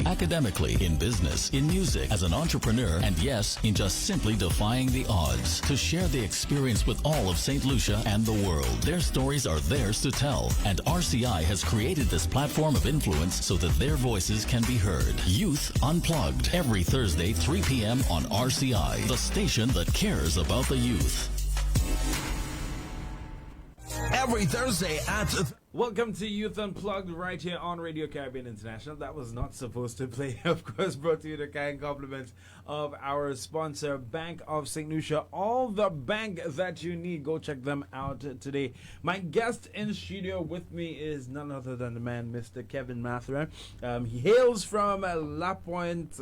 academically, in business, in music, as an entrepreneur, and yes, in just simply defying the odds. To share the experience with all of St. Lucia and the world. Their stories are theirs to tell, and RCI has created this platform of influence so that their voices can be heard. Youth Unplugged, every Thursday, 3 p.m. on RCI, the station that cares about the youth. Every Thursday at... Welcome to Youth Unplugged right here on Radio Caribbean International. That was not supposed to play, of course, brought to you the kind compliments of our sponsor, Bank of St. Lucia. All the bank that you need, go check them out today. My guest in studio with me is none other than the man, Mr. Kevin Mathra. He hails from La Pointe,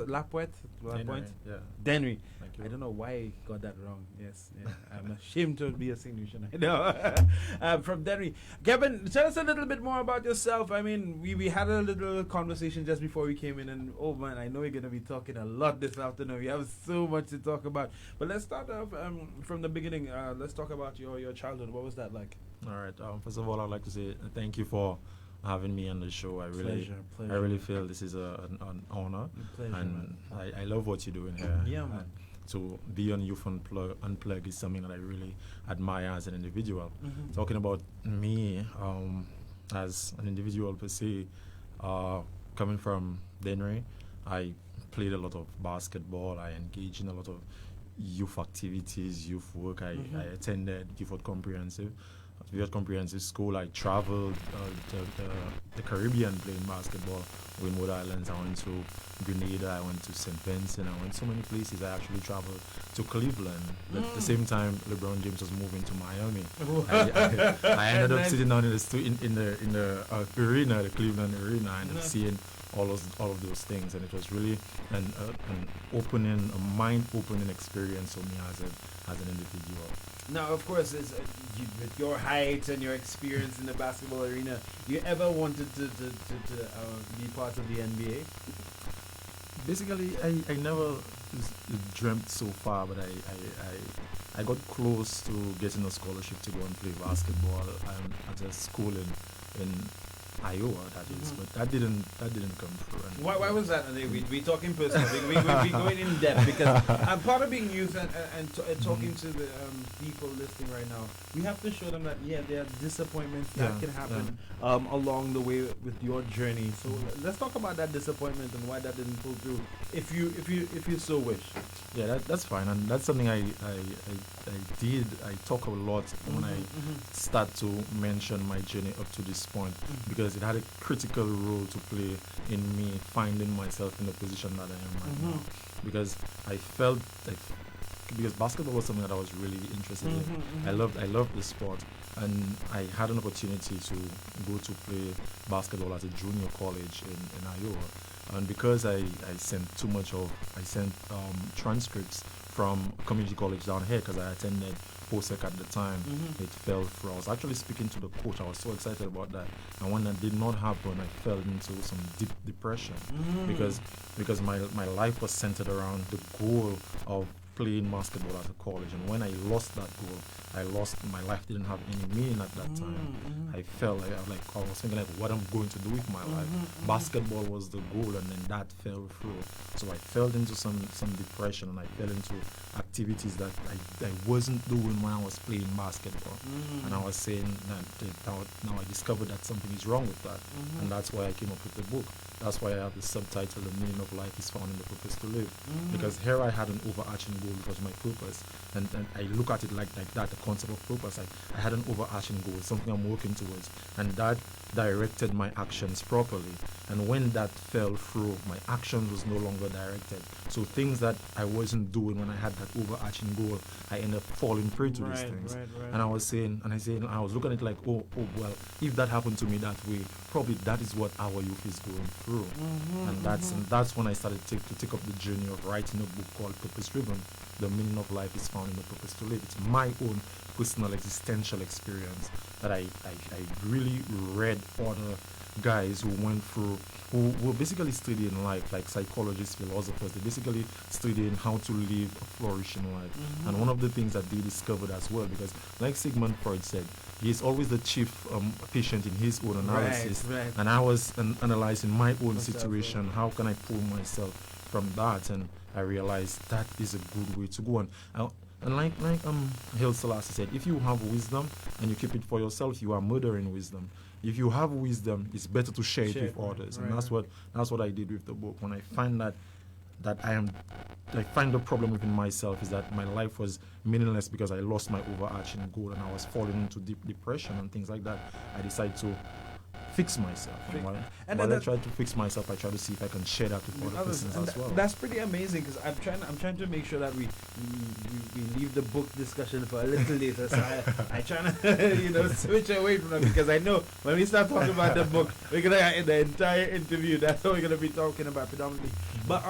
yeah. Dennery. Thank you. I don't know why I got that wrong. Yes, yeah. I'm ashamed to be a St. Lucian. I know. From Dennery. Kevin, tell us a little bit more about yourself. I mean, we had a little conversation just before we came in, and oh man, I know we're going to be talking a lot this afternoon. We have so much to talk about. But let's start off from the beginning. Let's talk about your childhood. What was that like? All right. First of all, I'd like to say thank you for having me on the show. Pleasure. I really feel this is an honor. Pleasure, and I love what you're doing here. Yeah, man. To be on Youth Unplug is something that I really admire as an individual. Talking about me as an individual per se, coming from Dennery, I played a lot of basketball. I engaged in a lot of youth activities, youth work. I attended Gifford Comprehensive School. I traveled the Caribbean playing basketball. Windward Islands. I went to Grenada. I went to St. Vincent. I went so many places. I actually traveled to Cleveland. At the same time, LeBron James was moving to Miami. I ended up sitting down in the arena, the Cleveland arena, and seeing all of those things, and it was really an opening, a mind-opening experience for me as an individual. Now, of course, with your height and your experience in the basketball arena, you ever wanted to be part of the NBA? Basically, I never dreamt so far, but I got close to getting a scholarship to go and play basketball at a school in Iowa, that is, but that didn't come through. And why was that? We talking personal. we going in depth because I'm part of being youth and talking to the people listening right now. We have to show them that there are disappointments that can happen along the way with your journey. So let's talk about that disappointment and why that didn't pull through. If you so wish. Yeah, that's fine, and that's something I did. I talk a lot when I start to mention my journey up to this point, because it had a critical role to play in me finding myself in the position that I am right now. Because I felt like, because basketball was something that I was really interested in. I loved the sport, and I had an opportunity to go to play basketball at a junior college in Iowa. And because I sent transcripts from community college down here, because I attended POSEC at the time, it fell through. I was actually speaking to the coach. I was so excited about that. And when that did not happen, I fell into some deep depression because my life was centered around the goal of playing basketball at a college, and when I lost that goal, my life didn't have any meaning at that time. I felt I was thinking like, what I'm going to do with my life. Basketball was the goal, and then that fell through. So I fell into some depression, and I fell into activities that I wasn't doing when I was playing basketball. And I was saying that now I discovered that something is wrong with that, and that's why I came up with the book. That's why I have the subtitle, "The Meaning of Life is Found in the Purpose to Live." Because here I had an overarching goal, which was my purpose, and I look at it like that, the concept of purpose. I had an overarching goal, something I'm working towards, and that directed my actions properly. And when that fell through, my actions was no longer directed. So things that I wasn't doing when I had that overarching goal, I ended up falling prey to these things. And I was looking at it like, oh well, if that happened to me that way, probably that is what our youth is going through. And that's when I started to take up the journey of writing a book called Purpose Driven. The Meaning of Life is Found in the Purpose to Live. It's my own personal existential experience that I really read other guys who went through, who were basically studying life, like psychologists, philosophers. They basically studying how to live a flourishing life. And one of the things that they discovered as well, because like Sigmund Freud said, he is always the chief patient in his own analysis. Right. And I was analyzing my own situation. How can I pull myself from that? And I realized that is a good way to go on. And like Haile Selassie said, if you have wisdom and you keep it for yourself, you are murdering wisdom. If you have wisdom, it's better to share it with others. And that's what I did with the book. When I find that I find the problem within myself is that my life was meaningless because I lost my overarching goal and I was falling into deep depression and things like that. I decided to fix myself. And while I try to fix myself, I try to see if I can share that with other persons as well. That's pretty amazing, because I'm trying to make sure that we leave the book discussion for a little later. So I try to switch away from that, because I know when we start talking about the book, we're gonna in the entire interview that's what we're gonna be talking about predominantly. But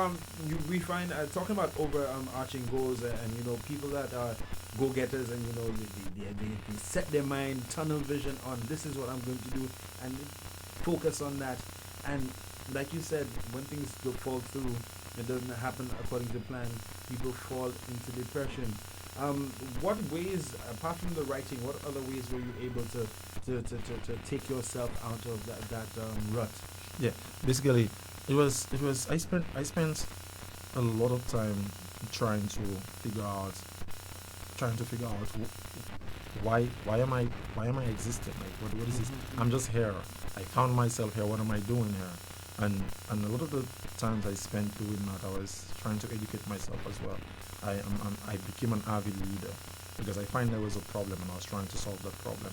we find talking about overarching goals and people that are go-getters, and they set their mind, tunnel vision on this is what I'm going to do, and focus on that. And like you said, when things don't fall through, it doesn't happen according to plan, people fall into depression. What ways, apart from the writing, what other ways were you able to take yourself out of that rut? Yeah, basically it was I spent a lot of time trying to figure out why am I existing? Like what is this? I'm just here. I found myself here. What am I doing here? And a lot of the times I spent doing that, I was trying to educate myself as well. I became an avid reader because I find there was a problem and I was trying to solve that problem.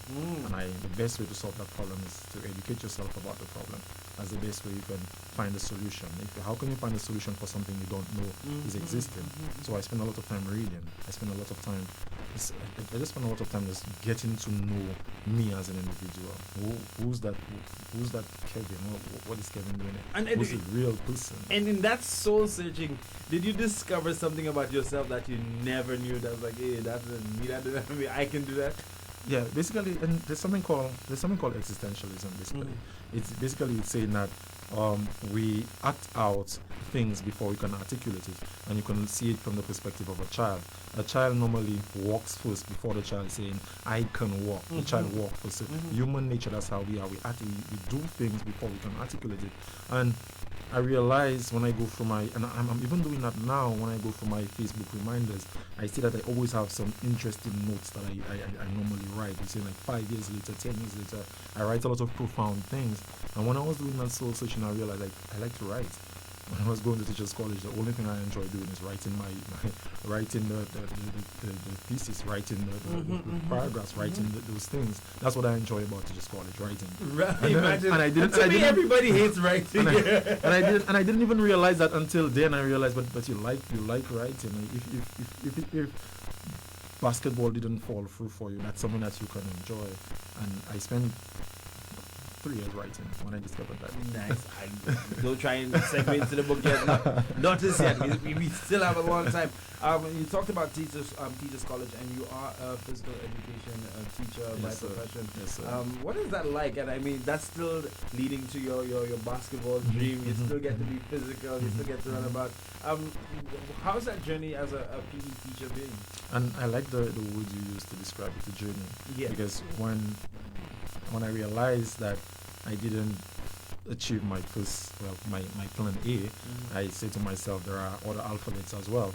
And the best way to solve that problem is to educate yourself about the problem. That's the best way you can find a solution. How can you find a solution for something you don't know is existing? So I spend a lot of time reading. I spend a lot of time. I just spend a lot of time just getting to know me as an individual. Who's that Kevin? What is Kevin doing? And who's a real person? And in that soul searching, did you discover something about yourself that you never knew? That was like, hey, that's me. That me. I can do that. Yeah, basically, and there's something called existentialism. Basically, it's basically saying that we act out things before we can articulate it, and you can see it from the perspective of a child. A child normally walks first before the child is saying, I can walk. The child walks first. So human nature, that's how we are. We do things before we can articulate it. And I realize when I go through and I'm even doing that now when I go through my Facebook reminders, I see that I always have some interesting notes that I normally write. You see, like 5 years later, 10 years later, I write a lot of profound things. And when I was doing that soul searching, I realized I like to write. When I was going to teachers college, the only thing I enjoy doing is writing writing the thesis, writing the paragraphs, writing those things. That's what I enjoy about teachers college, writing. Right. Everybody hates writing. And I didn't even realize that until then. I realized, but you like writing. If basketball didn't fall through for you, that's something that you can enjoy. And I spent 3 years writing when I discovered that. Nice. Don't try and segue into the book yet. Not this yet. We still have a long time. You talked about teachers college, and you are a physical education teacher by profession. Yes, sir. What is that like? And I mean, that's still leading to your basketball dream. You still get to be physical. You still get to run about. How's that journey as a PE teacher been? And I like the words you used to describe it, the journey. Yeah. Because when I realized that I didn't achieve my plan A, I say to myself there are other alphabets as well.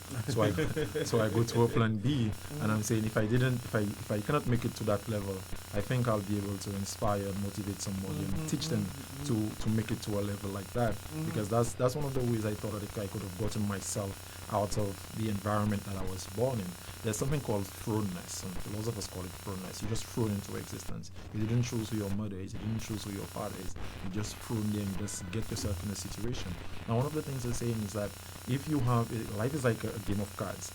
So I go to a plan B, and I'm saying if I cannot make it to that level, I think I'll be able to inspire and motivate somebody and teach them to make it to a level like that. Because that's one of the ways I thought that I could have gotten myself out of the environment that I was born in. There's something called thrownness, and philosophers call it thrownness. You're just thrown into existence. You didn't choose who your mother is. You didn't choose who your father is. You just thrown controlling them, just get yourself in a situation. Now, one of the things they're saying is that if you have life is like a game of cards.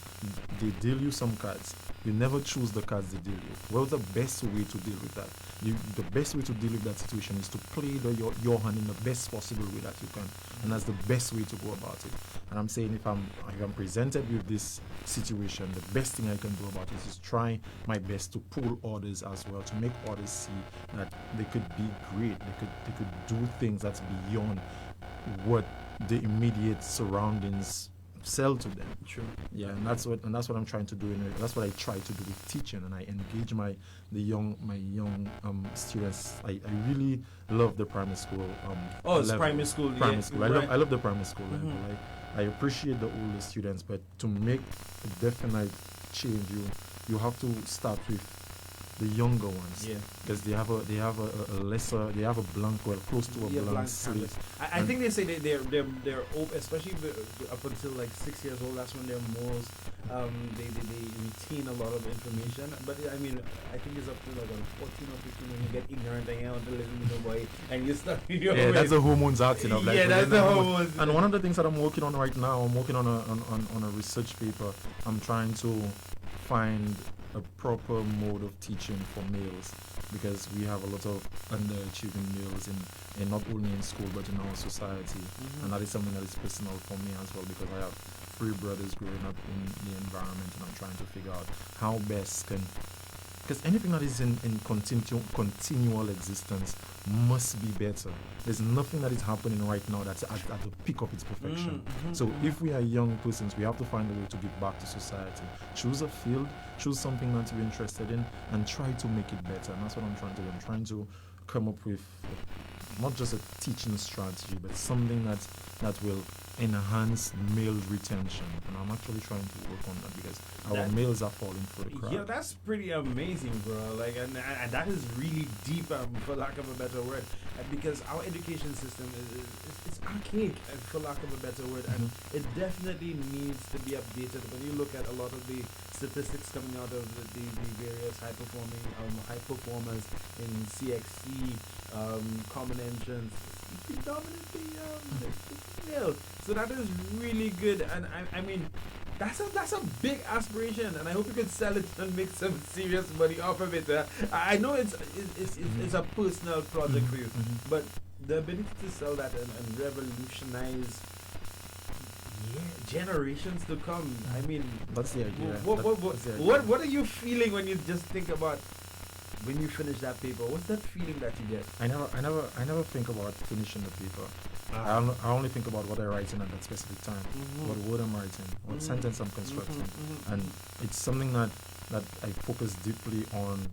They deal you some cards. You never choose the cards they deal you. What's the best way to deal with that? The best way to deal with that situation is to play your hand in the best possible way that you can, and that's the best way to go about it. And I'm saying if I'm presented with this situation, the best thing I can do about it is try my best to pull others as well, to make others see that they could be great. They could do things that's beyond what the immediate surroundings sell to them. True. Yeah, and that's what I'm trying to do. That's what I try to do with teaching, and I engage my young students. I really love the primary school. It's level. primary school. Primary Yeah, school. right. I love the primary school level. I appreciate the older students, but to make a definite change, you have to start with the younger ones. Yeah. Because they have a lesser, they have a blank, well, close to a blank slate. I think they say they're open, especially up until like 6 years old. That's when they're most they retain a lot of information. But I mean, I think it's up to like 14 or 15 when you get ignorant and you want to listen to nobody and you start. Yeah, that's the hormones acting up. Like, yeah, that's the hormones. And one of the things that I'm working on right now, I'm working on a research paper. I'm trying to find a proper mode of teaching for males, because we have a lot of underachieving males in not only in school but in our society, and that is something that is personal for me as well, because I have 3 brothers growing up in the environment, and I'm trying to figure out how best can, because anything that is in continual existence must be better. There's nothing that is happening right now that's at the peak of its perfection. So if we are young persons, we have to find a way to give back to society. Choose a field, choose something that you're interested in, and try to make it better. And that's what I'm trying to do. I'm trying to come up with not just a teaching strategy, but something that will enhance male retention. And I'm actually trying to work on that, because our males are falling for the crowd. Yeah, that's pretty amazing, bro. Like, and that is really deep, for lack of a better word, because our education system is archaic, for lack of a better word, and it definitely needs to be updated. When you look at a lot of the statistics coming out of the various high performers in CXC, common entrance, predominantly female. So that is really good, and I mean, that's a big aspiration, and I hope you can sell it and make some serious money off of it. I know it's a personal project for you, but the ability to sell that and revolutionize generations to come. I mean, that's the idea. What are you feeling when you just think about when you finish that paper? What's that feeling that you get? I never think about finishing the paper. I only think about what I'm writing at that specific time, what word I'm writing, what sentence I'm constructing, and it's something that I focus deeply on.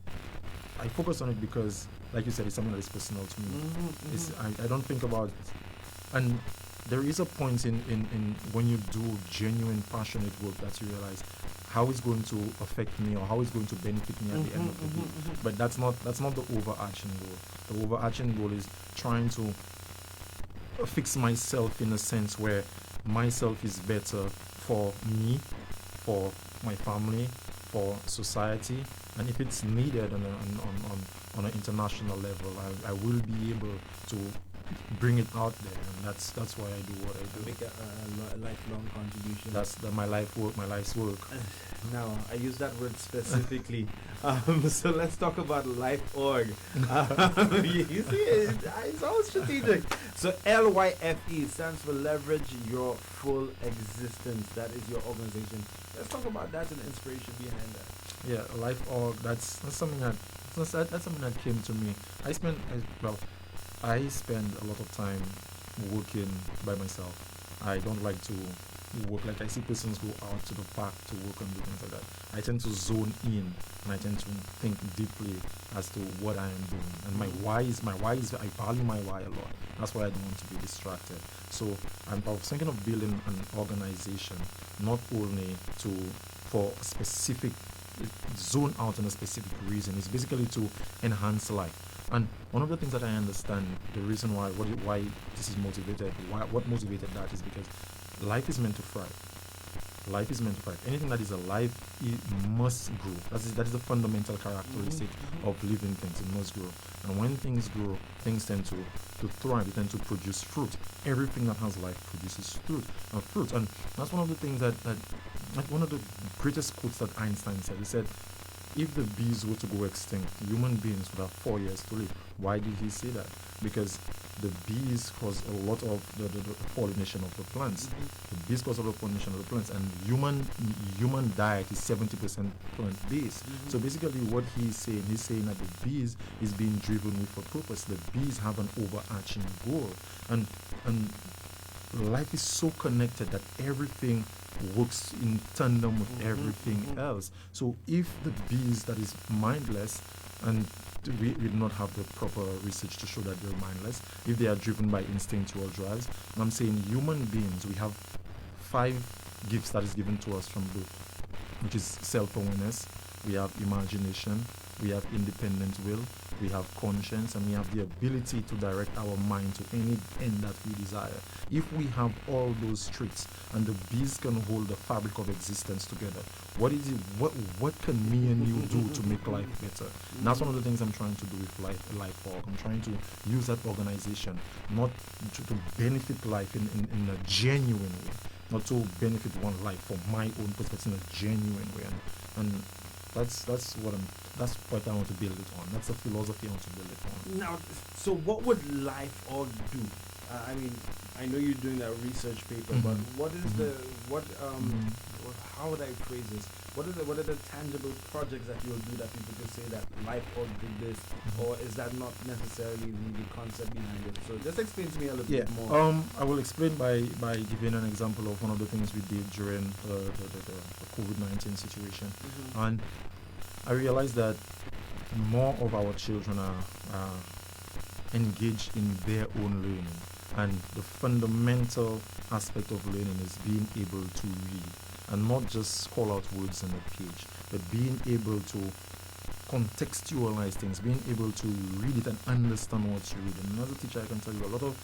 I focus on it because, like you said, it's something that is personal to me. I don't think about, and there is a point in when you do genuine, passionate work that you realize how it's going to affect me or how it's going to benefit me at the end of the day. But that's not the overarching goal. The overarching goal is trying to fix myself in a sense where myself is better for me, for my family, for society, and if it's needed on an international level, I will be able to bring it out there, and that's why I do what I do. Make a lifelong contribution. That's my life's work. Now, I use that word specifically. So let's talk about Life.org. You see, it's all strategic. So LYFE stands for Leverage Your Full Existence. That is your organization. Let's talk about that and the inspiration behind that. Yeah, Life.org. That's something that came to me. I spend a lot of time working by myself. I don't like to work, like I see persons go out to the park to work and do things like that. I tend to zone in, and I tend to think deeply as to what I am doing. And my why is I value my why a lot. That's why I don't want to be distracted. So I was thinking of building an organization, not only for a specific zone out in a specific reason. It's basically to enhance life. And one of the things that I understand, the reason why this is motivated, what motivated that is because life is meant to thrive. life is meant to thrive. Anything that is alive, it must grow. That is the fundamental characteristic of living things. It must grow. And when things grow, things tend to thrive. They tend to produce fruit. Everything that has life produces fruit. And that's one of the things that one of the greatest quotes that Einstein said. He said, if the bees were to go extinct, human beings would have 4 years to live. Why did he say that? Because the bees cause a lot of the pollination of the plants. The bees cause a lot of pollination of the plants, and human diet is 70% plant based. So basically, what he's saying that the bees is being driven with a purpose. The bees have an overarching goal, and life is so connected that everything works in tandem with everything else. So if the bees that is mindless, and we do not have the proper research to show that they're mindless, if they are driven by instinctual drives, and I'm saying human beings, we have 5 gifts that is given to us from birth, which is self-awareness, we have imagination, we have independent will, we have conscience, and we have the ability to direct our mind to any end that we desire. If we have all those traits, and the bees can hold the fabric of existence together, what can me and you do to make life better? And that's one of the things I'm trying to do with Life.org. I'm trying to use that organization not to benefit life in a genuine way, not to benefit one life from my own perspective in a genuine way, and that's what I want to build it on. That's the philosophy I want to build it on. Now, so what would Life.org do? I mean, I know you're doing that research paper, but what is how would I phrase this? What are the tangible projects that you'll do that people could say that Life.org did this, or is that not necessarily the concept behind it? So just explain to me a little bit more. I will explain by giving an example of one of the things we did during the COVID-19 situation, and I realized that more of our children are engaged in their own learning, and the fundamental aspect of learning is being able to read, and not just call out words on a page, but being able to contextualize things, being able to read it and understand what you read. And as a teacher, I can tell you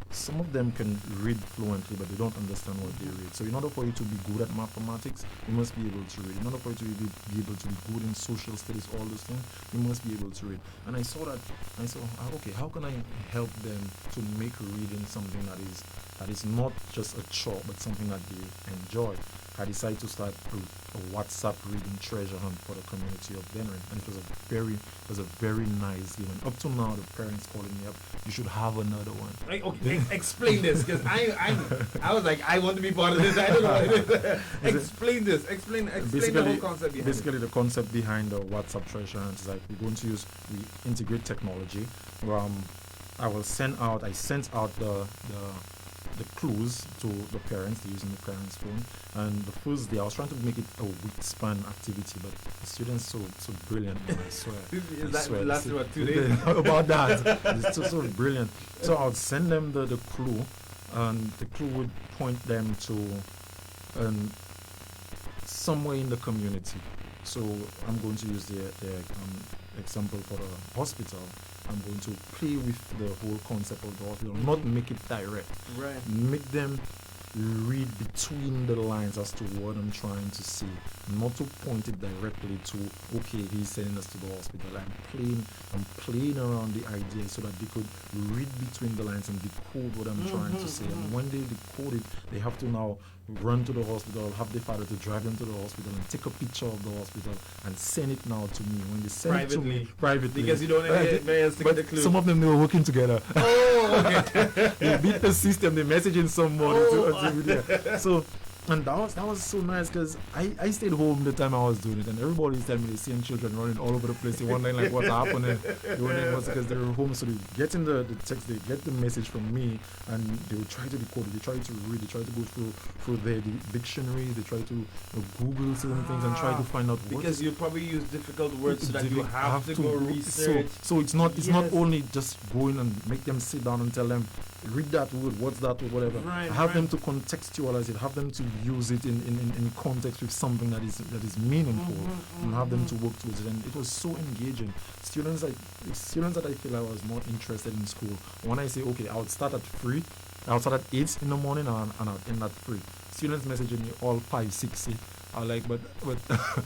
some of them can read fluently, but they don't understand what they read. So in order for you to be good at mathematics, you must be able to read. In order for you to be able to be good in social studies, all those things, you must be able to read. And I saw that, okay, how can I help them to make reading something that is not just a chore, but something that they enjoy? I decided to start a WhatsApp reading treasure hunt for the community of Benrin, and it was a very nice game. And up to now, the parents calling me up, you should have another one. Right, okay, explain this, because I was like, I want to be part of this. I don't know what it is. Explain this. Explain the whole concept behind basically, the concept behind the WhatsApp treasure hunt is like we integrate technology. I sent out the clues to the parents. They're using the parents' phone. And the first day, I was trying to make it a week span activity, but the students so brilliant, man, I swear. That lasted what, 2 days? About that. It's so brilliant. So I would send them the clue, and the clue would point them to somewhere in the community. So I'm going to use the example for the hospital. I'm going to play with the whole concept of the hospital, not make it direct. Right. Make them read between the lines as to what I'm trying to say, not to point it directly to, okay, he's sending us to the hospital. I'm playing around the idea so that they could read between the lines and decode what I'm trying to say. And when they decode it, they have to now run to the hospital, have the father to drive them to the hospital and take a picture of the hospital and send it now to me. When they send it to me privately, because you don't have anybody else to get the clue. Some of them, they were working together. Oh, okay. They beat the system. They're messaging someone. So, and that was so nice, because I stayed home the time I was doing it, and everybody's telling me they're seeing children running all over the place. They wondering like what's happening. They wondering what's, because they're home, so they get in the text, they get the message from me, and they will try to decode it. They try to read. They try to go through their dictionaries. They try to Google certain things and try to find out. Because you probably use difficult words, so that you have to go research. So it's not only just going and make them sit down and tell them, read that word, what's that word, whatever. Right, have them to contextualize it, have them to use it in context with something that is meaningful, and have them to work towards it. And it was so engaging. Students that I feel I was not interested in school, when I say, okay, I would start at 3 outside at 8 in the morning and out in at 3. Students messaging me all 5, 6. I like, but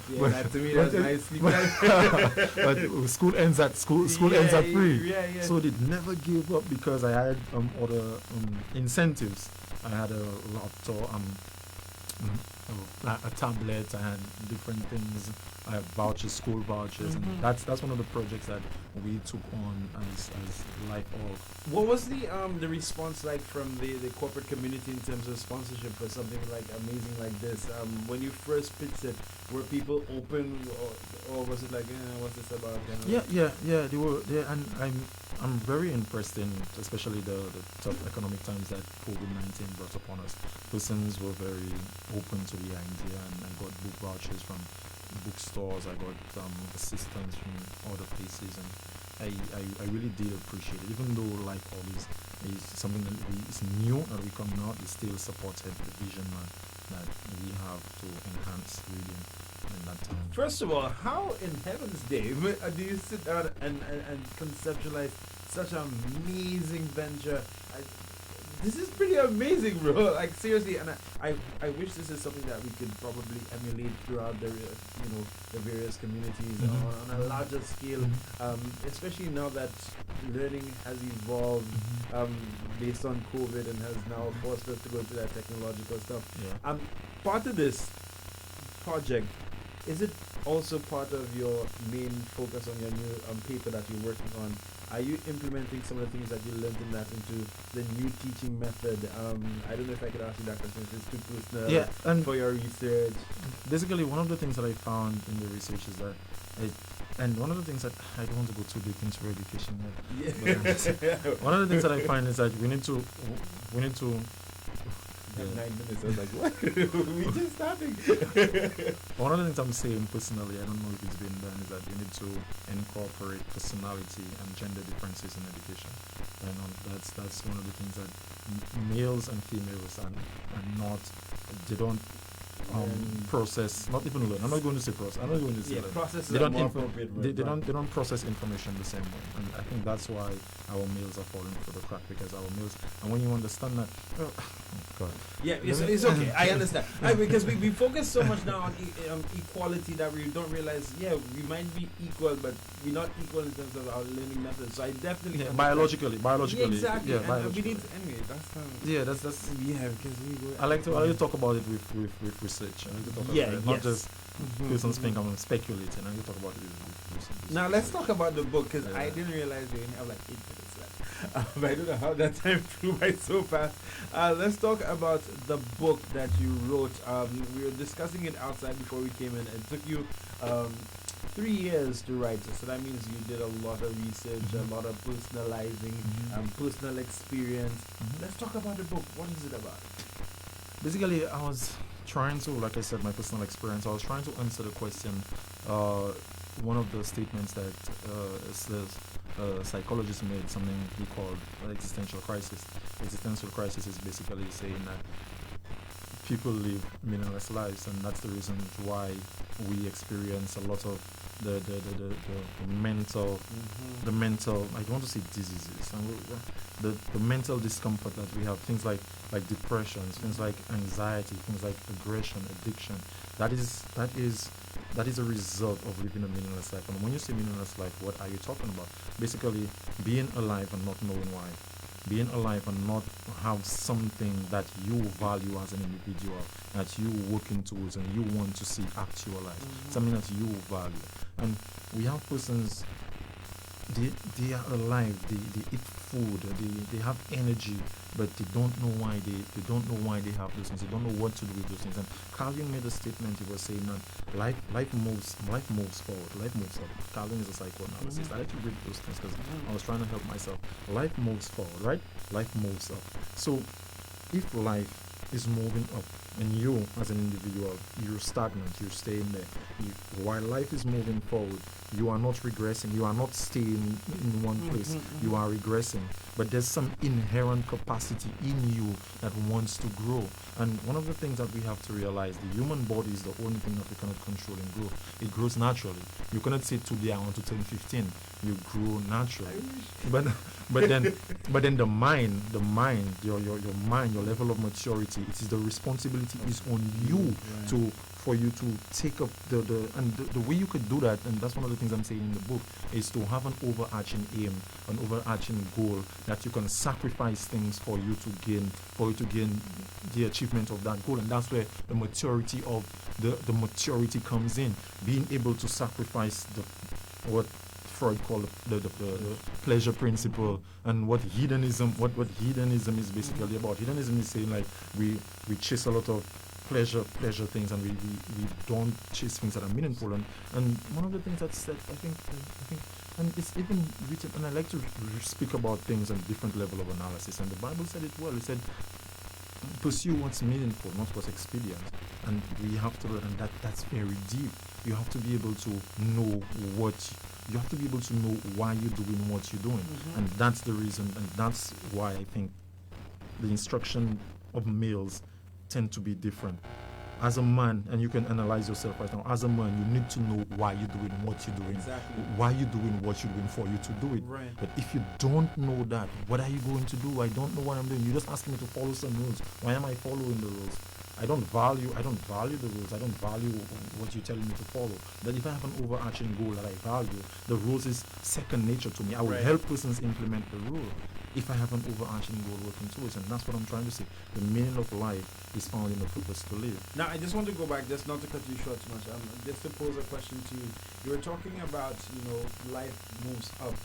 Yeah, that to me that's nice sleep time. but school ends at ends at 3. Yeah. So they never gave up because I had other incentives. I had a laptop, a tablet. I had different things. I have vouchers, school vouchers, and that's one of the projects that we took on as Life of. What was the response like from the corporate community in terms of sponsorship for something like amazing like this? When you first pitched it, were people open, or was it like, what's this about? Yeah, they were there, and I'm very impressed in especially the tough economic times that COVID-19 brought upon us. Persons were very open to the idea, and I got book vouchers from bookstores. I got assistance from other places, and I really did appreciate it. Even though like all this is something that is new that we coming out, it still supported the vision that we have to enhance reading in that time. First of all, how in heaven's name do you sit down and conceptualize such an amazing venture? This is pretty amazing, bro. Like seriously, and I wish this is something that we could probably emulate throughout the the various communities on a larger scale, especially now that learning has evolved based on COVID and has now forced us to go to that technological stuff. Yeah. Part of this project, is it also part of your main focus on your new paper that you're working on? Are you implementing some of the things that you learned in that into the new teaching method? I don't know if I could ask you that question. It's too personal. Yeah, and for your research. Basically, one of the things that I found in the research is that, and one of the things that I don't want to go too deep into education yet. But one of the things that I find is that we need to. 9 minutes. I was like, what? We just starting. One of the things I'm saying personally, I don't know if it's been done, is that you need to incorporate personality and gender differences in education. And that's one of the things that males and females are not. They don't process, not even learn. I'm not going to say process. I'm not going to say learn. Process. They don't process information the same way, and I think that's why our males are falling for the crack, because our males. And when you understand that, oh God. Yeah, it's okay. I understand. Because we focus so much now on equality that we don't realize. Yeah, we might be equal, but we're not equal in terms of our learning methods. So I definitely biologically. Yeah, exactly. Yeah, and biologically. we need anyway. That's because we go. I like to talk about it with research. I like to talk about it, not just persons think I'm speculating. I like to talk about it with research. Now let's talk about the book, because I didn't realize we only have like 8 minutes left. I don't know how that time flew by so fast. Let's talk about the book that you wrote. We were discussing it outside before we came in. It took you 3 years to write it, so that means you did a lot of research, a lot of personalizing, personal experience. Let's talk about the book. What is it about? Basically, I was trying to, like I said, my personal experience, I was trying to answer the question, one of the statements that psychologists made, something he called existential crisis. Existential crisis is basically saying that people live meaningless lives, and that's the reason why we experience a lot of the mental, I don't want to say diseases, the mental discomfort that we have, things like depressions, things like anxiety, things like aggression, addiction. That is a result of living a meaningless life. And when you say meaningless life, what are you talking about? Basically, being alive and not knowing why. Being alive and not have something that you value as an individual, that you working towards and you want to see actualized, something that you value. And we have persons, they are alive, they eat food, they have energy, but they don't know why they don't know why they have those things. They don't know what to do with those things. And Calvin made a statement. He was saying that life moves forward. Life moves up. Calvin is a psychoanalyst. I like to read those things because I was trying to help myself. Life moves forward, right? Life moves up. So if life is moving up and you as an individual, you're stagnant, you're staying there, while life is moving forward, you are not regressing, you are not staying in one place, you are regressing. but there's some inherent capacity in you that wants to grow. And one of the things that we have to realize, the human body is the only thing that we cannot control in growth. It grows naturally. You cannot say today I want to turn 15. You grow naturally. But then the mind, your mind, your level of maturity, it is the responsibility is on you for you to take up the way you could do that, and that's one of the things I'm saying in the book, is to have an overarching aim, an overarching goal that you can sacrifice things for you to gain the achievement of that goal. And that's where the maturity of the maturity comes in, being able to sacrifice what Freud called the pleasure principle, and what hedonism is basically about. Hedonism is saying like we chase a lot of pleasure things, and we don't chase things that are meaningful. And one of the things that's said, I think, and it's even written, and I like to speak about things on different level of analysis, and the Bible said it well. It said, pursue what's meaningful, not what's expedient. And we have to learn, and that's very deep. You have to be able to know you have to be able to know why you're doing what you're doing. And that's the reason, and that's why I think the instruction of males tend to be different. As a man, and you can analyze yourself right now, as a man, you need to know why you're doing what you're doing. Exactly. Why you're doing what you're doing for you to do it. Right. But if you don't know that, what are you going to do? I don't know what I'm doing. You're just asking me to follow some rules. Why am I following the rules? I don't value the rules. I don't value what you're telling me to follow. But if I have an overarching goal that I value, the rules is second nature to me. I will help persons implement the rule if I have an overarching goal working towards it. And that's what I'm trying to say. The meaning of life is found in the purpose to live. Now, I just want to go back, just not to cut you short too much, just to pose a question to you. You were talking about, life moves up,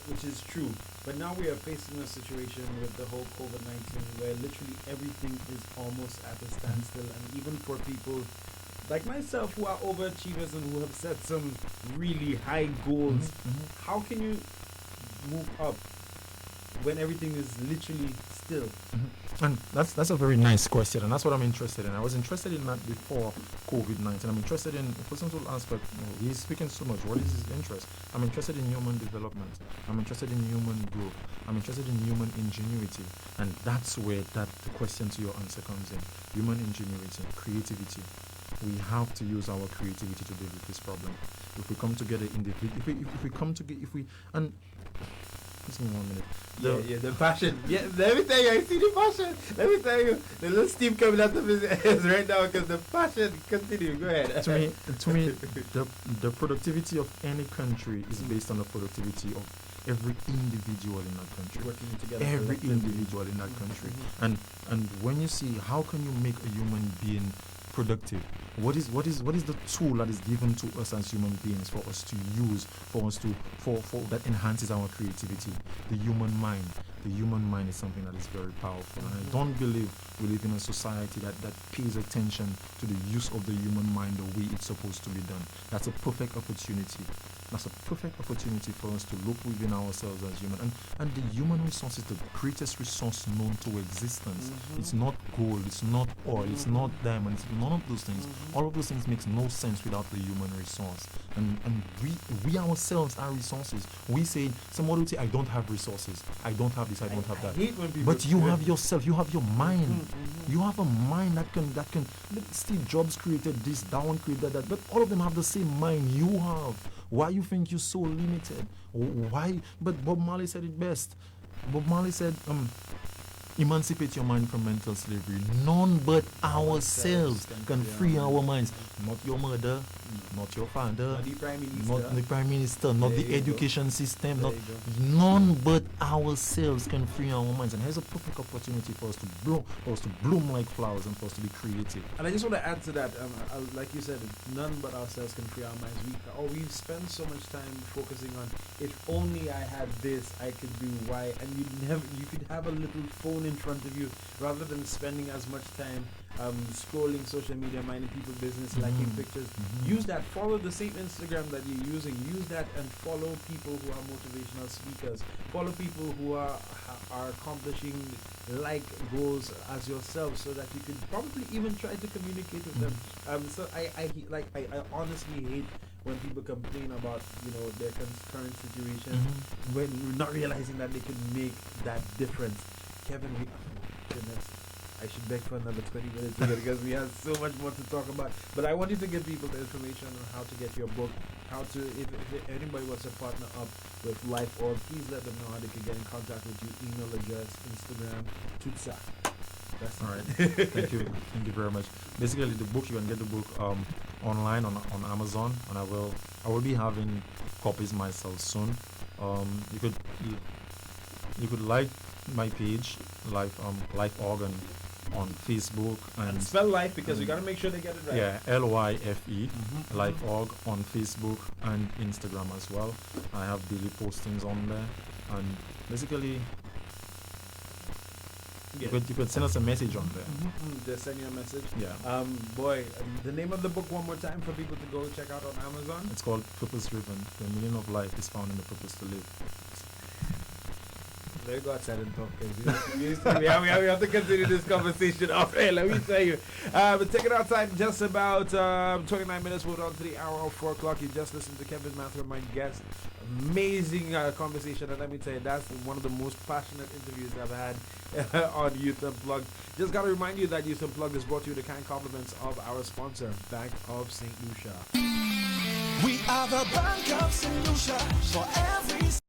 which is true. But now we are facing a situation with the whole COVID-19 where literally everything is almost at a standstill. And even for people like myself who are overachievers and who have set some really high goals, how can you move up when everything is literally still? And that's a very nice question, and that's what I'm interested in. I was interested in that before COVID-19. I'm interested in a person will ask, but he's speaking so much. What is his interest? I'm interested in human development. I'm interested in human growth. I'm interested in human ingenuity, and that's where the question to your answer comes in. Human ingenuity, creativity. We have to use our creativity to deal with this problem. If we come together Just give me 1 minute. The passion. Yeah, let me tell you, I see the passion. Let me tell you, the little steam coming out of his ears right now because the passion. Continue. Go ahead. To me, the productivity of any country is based on the productivity of every individual in that country. Working together. Every individual in that country. And when you see how can you make a human being productive, what is the tool that is given to us as human beings for us to use, for that enhances our creativity? The human mind. The human mind is something that is very powerful. And I don't believe we live in a society that pays attention to the use of the human mind the way it's supposed to be done. That's a perfect opportunity. That's a perfect opportunity for us to look within ourselves as human. And the human resource is the greatest resource known to existence. It's not gold, it's not oil, it's not diamond, it's none of those things. All of those things makes no sense without the human resource. And we ourselves are resources. We say, somebody will say, I don't have resources. I don't have this, I don't have that. But you have yourself, you have your mind. You have a mind that can Steve Jobs created this, that one created that, but all of them have the same mind you have. Why you think you're so limited? Why? But Bob Marley said it best. Bob Marley said, emancipate your mind from mental slavery. None but ourselves can free our minds. Not your mother, not your father, not the prime minister, not the education system. None but ourselves can free our minds. And here's a perfect opportunity for us to bloom like flowers, and for us to be creative. And I just want to add to that, like you said, none but ourselves can free our minds. We spend so much time focusing on, if only I had this, I could do Y, and you could have a little phone in front of you rather than spending as much time scrolling social media, minding people's business, liking pictures. Use that. Follow the same Instagram that you're using. Use that and follow people who are motivational speakers. Follow people who are accomplishing like goals as yourself, so that you could probably even try to communicate with them. So I honestly hate when people complain about their current situation, when not realizing that they could make that difference. Kevin, goodness, I should beg for another 20 minutes again because we have so much more to talk about. But I want you to give people the information on how to get your book, how to, if anybody wants to partner up with Life.org, please let them know how they can get in contact with you. Email address, Instagram, Tutsa. That's all right. Thank you very much. Basically, the book, you can get the book online on Amazon, and I will be having copies myself soon. You could like my page, Life.org, on Facebook, and spell life because we got to make sure they get it right. Yeah, LYFE, Life.org on Facebook and Instagram as well. I have daily postings on there, and basically you could send us a message on there. Just send you a message. Yeah. The name of the book one more time for people to go check out on Amazon. It's called Purpose Driven. The meaning of life is found in the purpose to live. Let me go outside and talk, because we have to continue this conversation off air, let me tell you. But take it outside in just about 29 minutes. We're on to the hour of 4 o'clock. You just listened to Kevin Mather, my guest. Amazing conversation, and let me tell you, that's one of the most passionate interviews I've had on Youth Unplugged. Just got to remind you that Youth Unplugged is brought to you with the kind compliments of our sponsor, Bank of St. Lucia. We are the Bank of St. Lucia for every